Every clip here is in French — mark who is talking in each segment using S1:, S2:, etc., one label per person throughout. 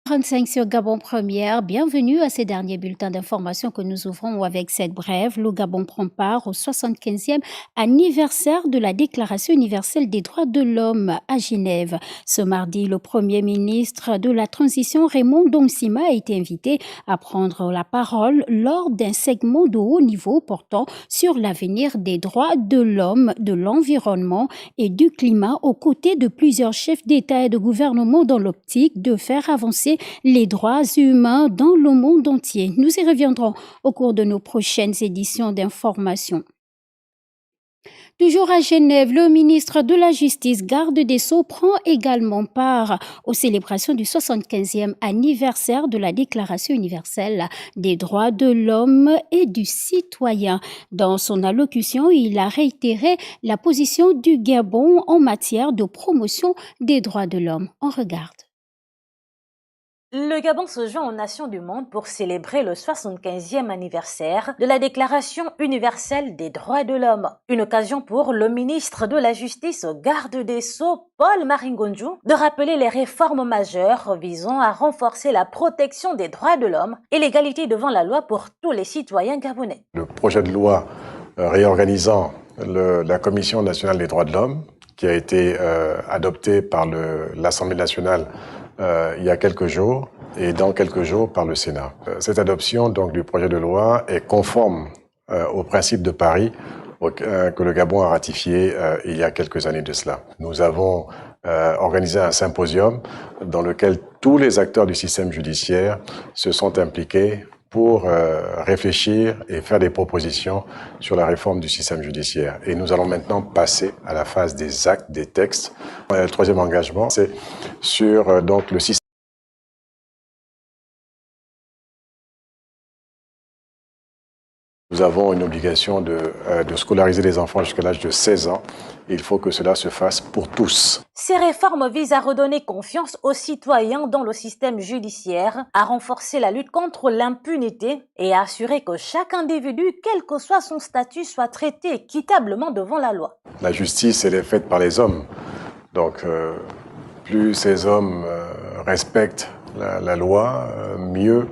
S1: 45 sur Gabon Première, bienvenue à ces derniers bulletins d'information que nous ouvrons avec cette brève. Le Gabon prend part au 75e anniversaire de la Déclaration universelle des droits de l'homme à Genève. Ce mardi, le Premier ministre de la Transition, Raymond Domsima, a été invité à prendre la parole lors d'un segment de haut niveau portant sur l'avenir des droits de l'homme, de l'environnement et du climat aux côtés de plusieurs chefs d'État et de gouvernement dans l'optique de faire avancer les droits humains dans le monde entier. Nous y reviendrons au cours de nos prochaines éditions d'information. Toujours à Genève, le ministre de la Justice, garde des Sceaux, prend également part aux célébrations du 75e anniversaire de la Déclaration universelle des droits de l'homme et du citoyen. Dans son allocution, il a réitéré la position du Gabon en matière de promotion des droits de l'homme. On regarde.
S2: Le Gabon se joint aux nations du monde pour célébrer le 75e anniversaire de la Déclaration universelle des droits de l'homme. Une occasion pour le ministre de la Justice, garde des Sceaux, Paul Maringonjou, de rappeler les réformes majeures visant à renforcer la protection des droits de l'homme et l'égalité devant la loi pour tous les citoyens gabonais.
S3: Le projet de loi réorganisant la Commission nationale des droits de l'homme, qui a été adopté par l'Assemblée nationale il y a quelques jours et dans quelques jours par le Sénat. Cette adoption donc du projet de loi est conforme au principe de Paris que le Gabon a ratifié il y a quelques années de cela. Nous avons organisé un symposium dans lequel tous les acteurs du système judiciaire se sont impliqués pour réfléchir et faire des propositions sur la réforme du système judiciaire. Et nous allons maintenant passer à la phase des actes, des textes. Le troisième engagement, c'est sur donc le système. Nous avons une obligation de scolariser les enfants jusqu'à l'âge de 16 ans. Il faut que cela se fasse pour tous.
S2: Ces réformes visent à redonner confiance aux citoyens dans le système judiciaire, à renforcer la lutte contre l'impunité et à assurer que chaque individu, quel que soit son statut, soit traité équitablement devant la loi.
S3: La justice, elle est faite par les hommes. Donc, plus ces hommes respectent la loi, mieux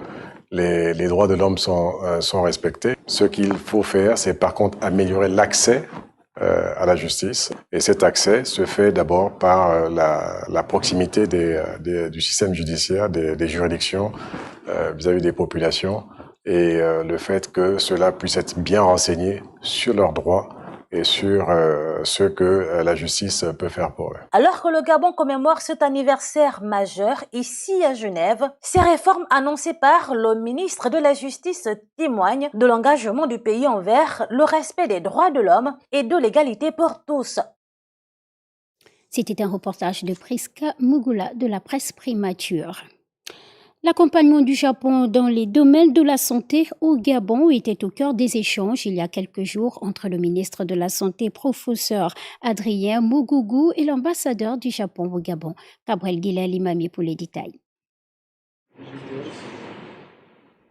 S3: les droits de l'homme sont respectés. Ce qu'il faut faire, c'est par contre améliorer l'accès à la justice. Et cet accès se fait d'abord par la proximité du système judiciaire, des juridictions vis-à-vis des populations et le fait que cela puisse être bien renseigné sur leurs droits et sur ce que la justice peut faire pour eux.
S2: Alors que le Gabon commémore cet anniversaire majeur ici à Genève, ces réformes annoncées par le ministre de la Justice témoignent de l'engagement du pays envers le respect des droits de l'homme et de l'égalité pour tous.
S1: C'était un reportage de Priska Mugula de la presse Primature. L'accompagnement du Japon dans les domaines de la santé au Gabon était au cœur des échanges il y a quelques jours entre le ministre de la Santé, professeur Adrien Mugugu, et l'ambassadeur du Japon au Gabon, Gabriel Guillet-Limami, pour les détails.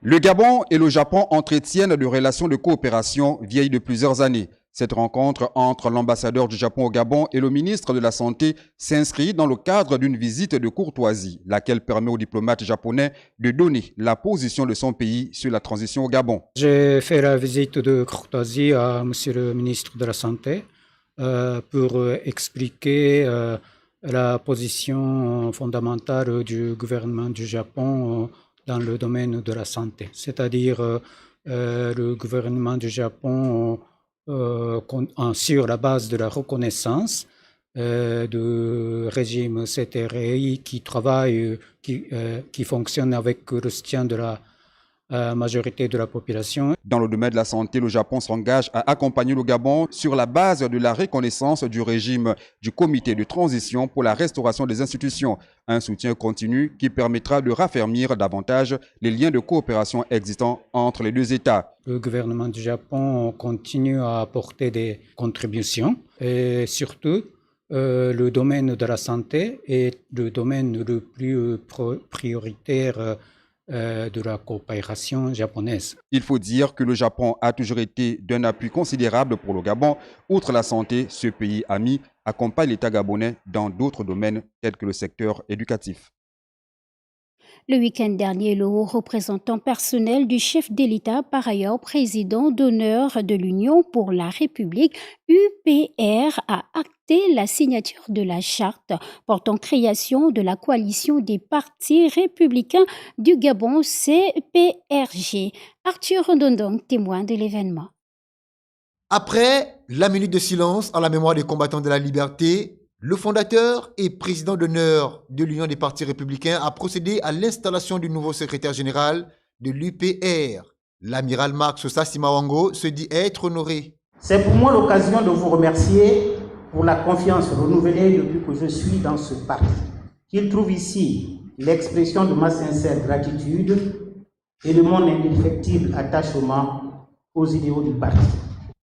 S4: Le Gabon et le Japon entretiennent de relations de coopération vieilles de plusieurs années. Cette rencontre entre l'ambassadeur du Japon au Gabon et le ministre de la Santé s'inscrit dans le cadre d'une visite de courtoisie, laquelle permet aux diplomates japonais de donner la position de son pays sur la transition au Gabon.
S5: J'ai fait la visite de courtoisie à monsieur le ministre de la Santé pour expliquer la position fondamentale du gouvernement du Japon dans le domaine de la santé. C'est-à-dire le gouvernement du Japon sur la base de la reconnaissance du régime CTRI qui travaille, qui fonctionne avec le soutien de la majorité de la population.
S4: Dans le domaine de la santé, le Japon s'engage à accompagner le Gabon sur la base de la reconnaissance du régime du comité de transition pour la restauration des institutions, un soutien continu qui permettra de raffermir davantage les liens de coopération existants entre les deux États.
S5: Le gouvernement du Japon continue à apporter des contributions et surtout le domaine de la santé est le domaine le plus prioritaire de la coopération japonaise.
S4: Il faut dire que le Japon a toujours été d'un appui considérable pour le Gabon. Outre la santé, ce pays ami accompagne l'État gabonais dans d'autres domaines tels que le secteur éducatif.
S1: Le week-end dernier, le haut représentant personnel du chef de l'État, par ailleurs président d'honneur de l'Union pour la République, UPR, a acté la signature de la charte portant création de la coalition des partis républicains du Gabon, CPRG. Arthur Rondondong, témoin de l'événement.
S6: Après la minute de silence en la mémoire des combattants de la liberté, le fondateur et président d'honneur de l'Union des partis républicains a procédé à l'installation du nouveau secrétaire général de l'UPR. L'amiral Marc Sosa Simawango se dit être honoré.
S7: C'est pour moi l'occasion de vous remercier pour la confiance renouvelée depuis que je suis dans ce parti. Qu'il trouve ici l'expression de ma sincère gratitude et de mon indéfectible attachement aux idéaux du parti.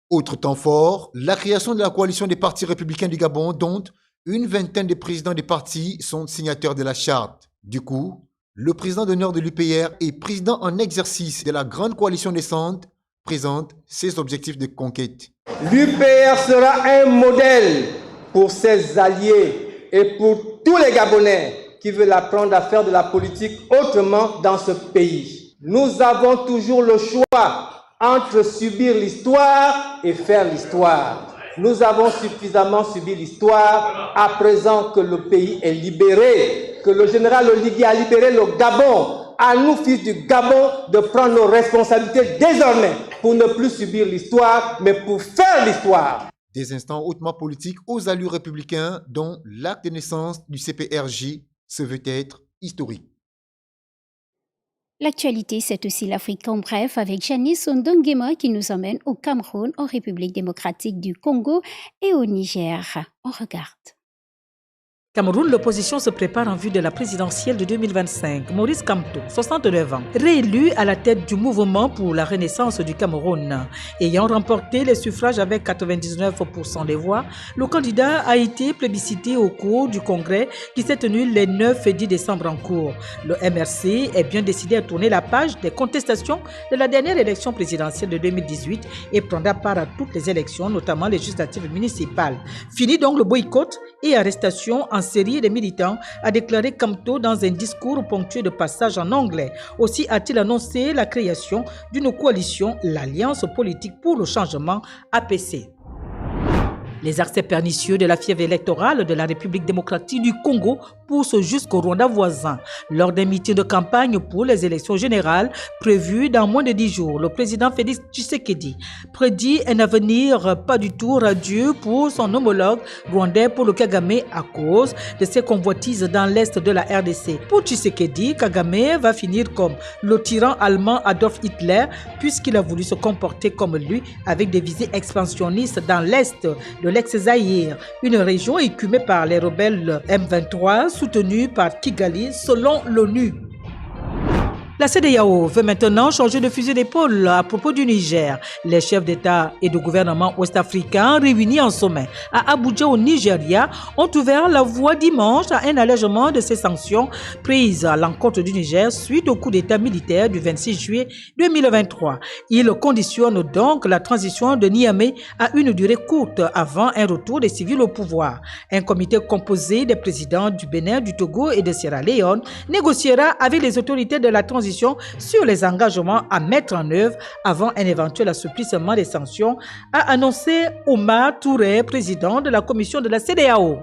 S6: Autre temps fort, la création de la coalition des partis républicains du Gabon, dont une vingtaine de présidents des partis sont signataires de la charte. Du coup, le président d'honneur de l'UPR et président en exercice de la grande coalition naissante présente ses objectifs de conquête.
S8: L'UPR sera un modèle pour ses alliés et pour tous les Gabonais qui veulent apprendre à faire de la politique autrement dans ce pays. Nous avons toujours le choix entre subir l'histoire et faire l'histoire. Nous avons suffisamment subi l'histoire à présent que le pays est libéré, que le général Oligui a libéré le Gabon. À nous, fils du Gabon, de prendre nos responsabilités désormais pour ne plus subir l'histoire, mais pour faire l'histoire.
S6: Des instants hautement politiques aux allures républicains dont l'acte de naissance du CPRJ se veut être historique.
S1: L'actualité, c'est aussi l'Afrique en bref avec Janice Ondongema qui nous emmène au Cameroun, en République démocratique du Congo et au Niger. On regarde.
S9: Cameroun, l'opposition se prépare en vue de la présidentielle de 2025. Maurice Kamto, 69 ans, réélu à la tête du mouvement pour la renaissance du Cameroun. Ayant remporté les suffrages avec 99% des voix, le candidat a été plébiscité au cours du congrès qui s'est tenu les 9 et 10 décembre en cours. Le MRC est bien décidé à tourner la page des contestations de la dernière élection présidentielle de 2018 et prendra part à toutes les élections, notamment les législatives municipales. Fini donc le boycott et arrestation en série des militants, a déclaré Kamto dans un discours ponctué de passages en anglais. Aussi a-t-il annoncé la création d'une coalition, l'Alliance politique pour le changement APC. Les accès pernicieux de la fièvre électorale de la République démocratique du Congo poussent jusqu'au Rwanda voisin. Lors d'un meeting de campagne pour les élections générales prévues dans moins de 10 jours, le président Félix Tshisekedi prédit un avenir pas du tout radieux pour son homologue rwandais Paul Kagame à cause de ses convoitises dans l'est de la RDC. Pour Tshisekedi, Kagame va finir comme le tyran allemand Adolf Hitler puisqu'il a voulu se comporter comme lui avec des visées expansionnistes dans l'est de l'ex-Zaïre, une région écumée par les rebelles M23 soutenus par Kigali selon l'ONU. La CEDEAO veut maintenant changer de fusil d'épaule à propos du Niger. Les chefs d'État et de gouvernement ouest-africains réunis en sommet à Abuja au Nigeria ont ouvert la voie dimanche à un allègement de ces sanctions prises à l'encontre du Niger suite au coup d'État militaire du 26 juillet 2023. Ils conditionnent donc la transition de Niamey à une durée courte avant un retour des civils au pouvoir. Un comité composé des présidents du Bénin, du Togo et de Sierra Leone négociera avec les autorités de la transition sur les engagements à mettre en œuvre avant un éventuel assouplissement des sanctions, a annoncé Omar Touré, président de la commission de la CEDEAO.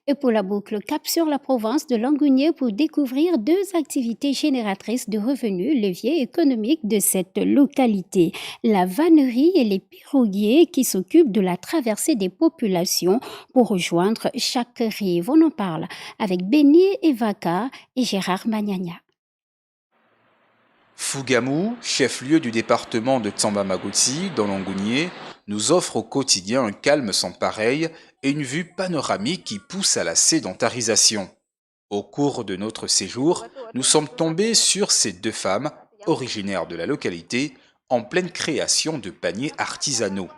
S1: Et pour la boucle, cap sur la province de Langounier pour découvrir 2 activités génératrices de revenus, leviers économiques de cette localité. La vannerie et les piroguiers qui s'occupent de la traversée des populations pour rejoindre chaque rive. On en parle avec Béni Evaka et Gérard Magnagna.
S10: Fougamou, chef-lieu du département de Tsamba-Magoti, dans l'Angounier, nous offre au quotidien un calme sans pareil et une vue panoramique qui pousse à la sédentarisation. Au cours de notre séjour, nous sommes tombés sur ces 2 femmes, originaires de la localité, en pleine création de paniers artisanaux.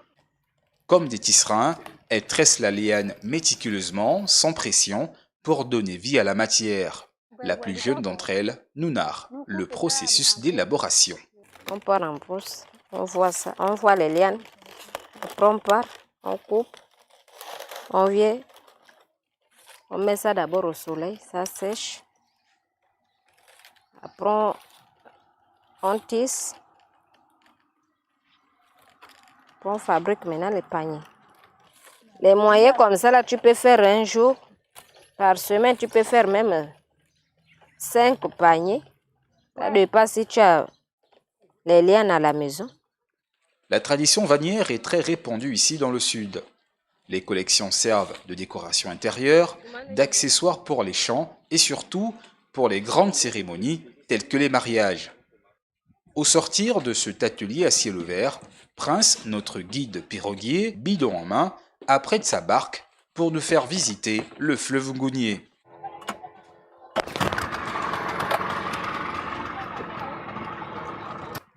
S10: Comme des tisserands, elles tressent la liane méticuleusement, sans pression, pour donner vie à la matière. La plus jeune d'entre elles nous narre le processus d'élaboration.
S11: On part en brousse, on voit les lianes, après on part, on coupe, on vient, on met ça d'abord au soleil, ça sèche, Après, on tisse. Puis on fabrique maintenant les paniers. Les moyens comme ça, là, tu peux faire un jour. Par semaine, tu peux faire même 5 paniers. Ça dépend si tu as les lianes à la maison.
S10: La tradition vannière est très répandue ici dans le sud. Les collections servent de décoration intérieure, d'accessoires pour les chants et surtout pour les grandes cérémonies telles que les mariages. Au sortir de cet atelier à ciel ouvert, Prince, notre guide piroguier, bidon en main, apprête sa barque pour nous faire visiter le fleuve Ngounié.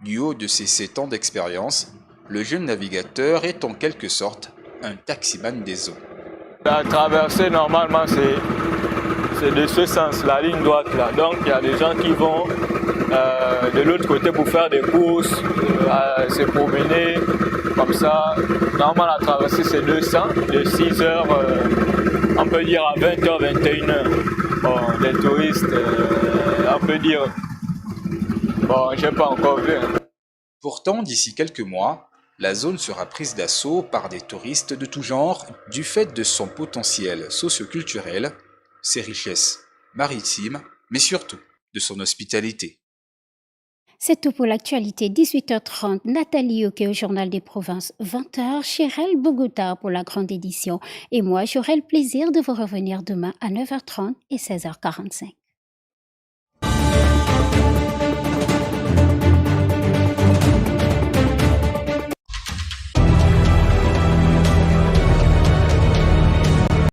S10: Du haut de ses 7 ans d'expérience, le jeune navigateur est en quelque sorte un taximan des eaux.
S12: La traversée, normalement, c'est de ce sens, la ligne droite là. Donc, il y a des gens qui vont de l'autre côté pour faire des courses, se promener, comme ça. Normalement, la traversée, c'est 200, de 6h, on peut dire à 20h, 21h. Bon, les touristes, on peut dire, bon, je n'ai pas encore vu.
S10: Pourtant, d'ici quelques mois, la zone sera prise d'assaut par des touristes de tout genre du fait de son potentiel socio-culturel, ses richesses maritimes, mais surtout de son hospitalité.
S1: C'est tout pour l'actualité. 18h30, Nathalie Oké au Journal des Provinces. 20h, Chirel Bogota pour la grande édition. Et moi, j'aurai le plaisir de vous revenir demain à 9h30 et 16h45.